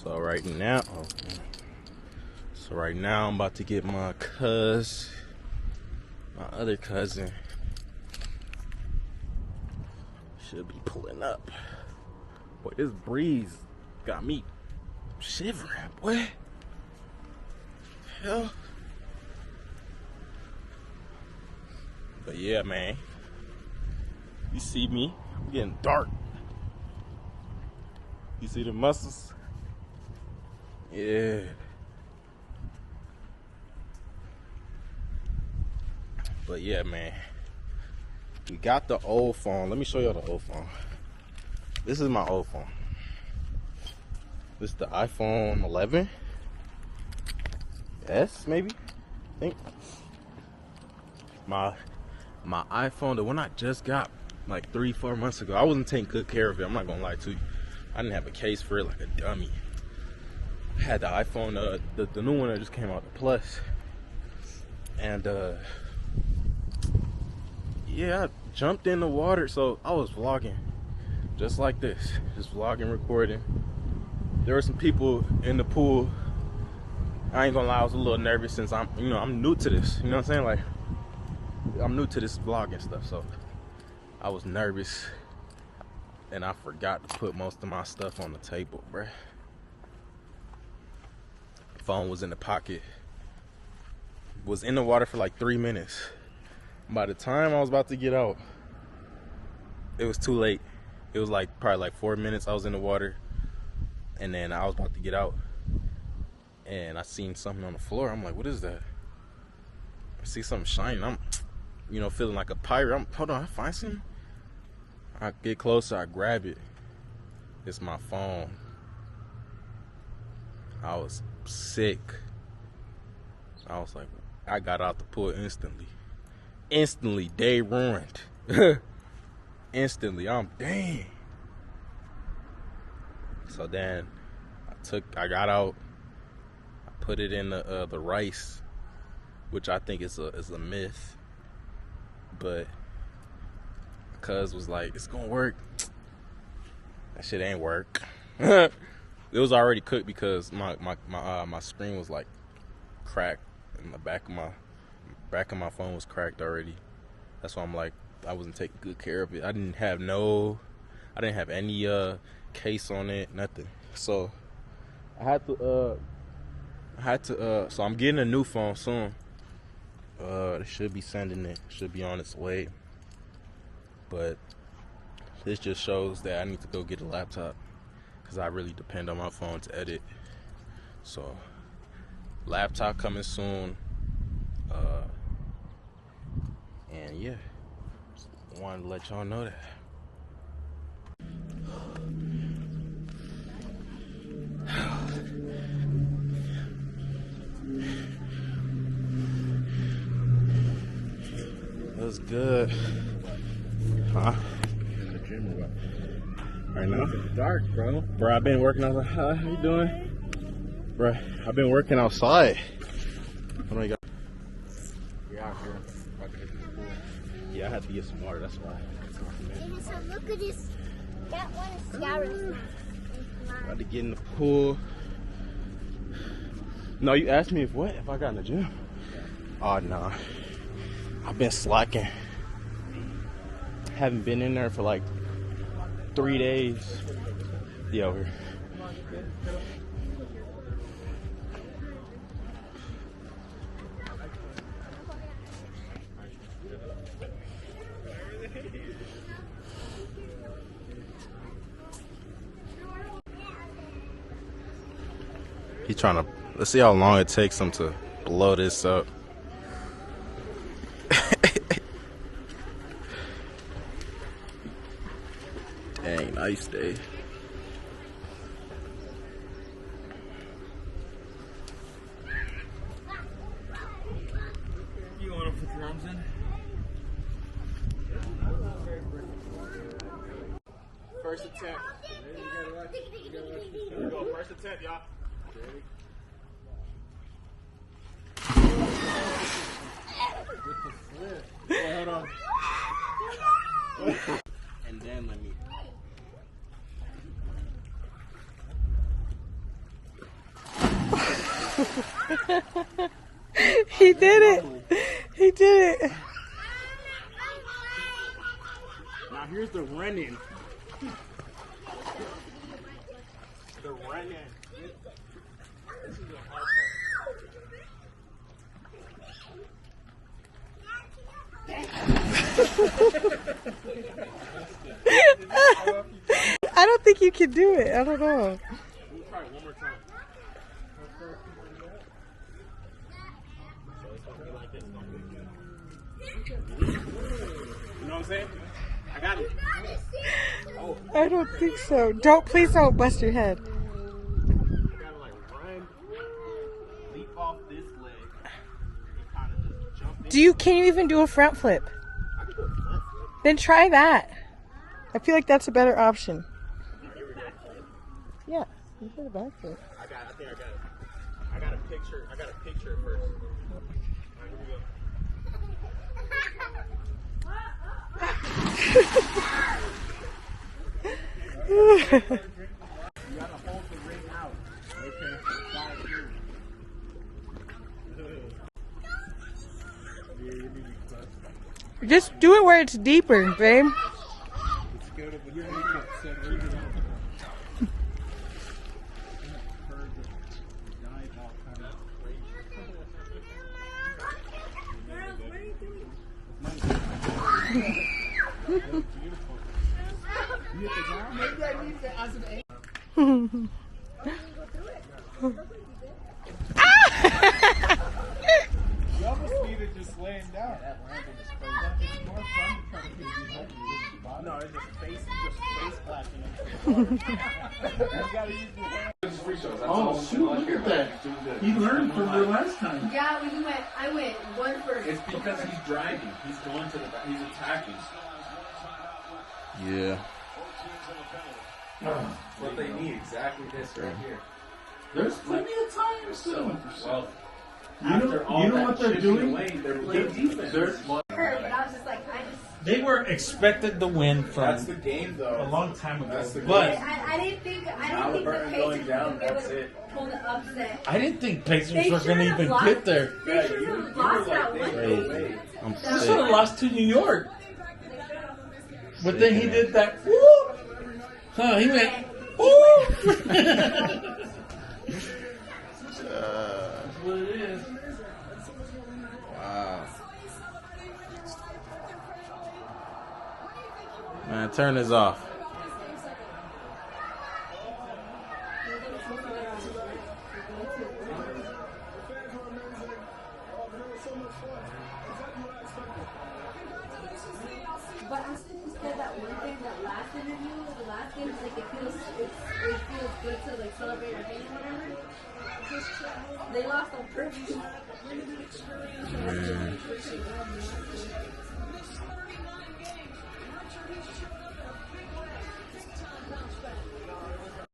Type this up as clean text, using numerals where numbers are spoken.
So right now, I'm about to get my other cousin. Should be pulling up. Boy, this breeze got me shivering, boy. Hell. But yeah, man. You see me? I'm getting dark. You see the muscles? Yeah. But yeah, man. We got the old phone. Let me show y'all the old phone. This is my old phone. This is the iPhone 11 S, maybe? I think. My iPhone, the one I just got like 3-4 months ago. I wasn't taking good care of it. I'm not gonna lie to you. I didn't have a case for it like a dummy. I had the iPhone, the new one that just came out, the Plus. And yeah, I jumped in the water, so I was vlogging just like this, just vlogging, recording. There were some people in the pool. I ain't gonna lie, I was a little nervous since I'm new to this. You know what I'm saying? Like, I'm new to this vlogging stuff, so I was nervous, and I forgot to put most of my stuff on the table, bruh. Phone was in the pocket. Was in the water for like 3 minutes. By the time I was about to get out, it was too late. It was like probably like 4 minutes I was in the water, and then I was about to get out, and I seen something on the floor. I'm like, what is that? I see something shining. I'm, feeling like a pirate. Hold on, I find something. I get closer, I grab it. It's my phone. I was sick. I was like, I got out the pool instantly. Instantly, day ruined. Instantly, I'm dang. So then I got out, I put it in the rice, which I think is a myth, but cuz was like, it's gonna work. That shit ain't work. It was already cooked because my screen was like cracked, and the back of my phone was cracked already. That's why I'm like, I wasn't taking good care of it. I didn't have any case on it, nothing. So I had to so I'm getting a new phone soon. They should be sending it, should be on its way. But this just shows that I need to go get a laptop, because I really depend on my phone to edit. So laptop coming soon. And yeah, just wanted to let y'all know that. That was good. Huh? In the gym or what? Right now? It's dark, bro. Bro, I've been working outside. How you doing? Bro, I've been working outside. What do I got? We're out here. About to hit the pool. Yeah, I had to get some water, that's why. So look at this. That one is Scarlet. About to get in the pool. No, you asked me if I got in the gym? Oh, no. I've been slacking. Haven't been in there for like 3 days. Yeah, over here. He's trying to, let's see how long it takes him to blow this up. Dang, nice day. You want to put your arms in? First attempt. Here we go, first attempt, y'all. With the flip. Oh, hold on. And then let me. He did it. He did it. Now here's the running. The running. This is the hard I don't think you can do it. I don't know. We'll try it one more time. You know what I'm saying? I got it. I don't think so. Please don't bust your head. I gotta like run, leap off this leg, and kind of just jump in. Can you even do a front flip? I can do a front flip. Then try that. I feel like that's a better option. Yeah, you did a back flip. I think I got it. I got a picture it first. Alright, here we go. You gotta hold the ring out. Okay. Slide through. Yeah, you need to close. Just do it where it's deeper, babe. Let's go to the kneecap. Set ring it out. You almost need it just laying down. It's more fun to try to get you head. No, it's just face clapping. You gotta use your hand. Oh shoot, look at that. He learned from the last time. Yeah, I went one first. It's because he's driving. He's going to the back. He's attacking. Yeah. What they need, exactly this right here. There's plenty of time still. Well, you know what they're doing? They're playing defense. I was just like, They were expected to win That's from the game, though. a long time ago. That's the But I didn't think the Halliburton Pacers going down, were going that's to it. pull the upset. I didn't think Pacers They were going to should've even lost. get there. They should have lost that one. Crazy. I'm They should have sick. lost to New York. But then he did that. Whoop. Huh, he went. Whoop. That's what it is. Wow. Man, turn this off. But I still said that one thing, that last interview, the last game, like it feels good to like celebrate our game or whatever. They lost on purpose.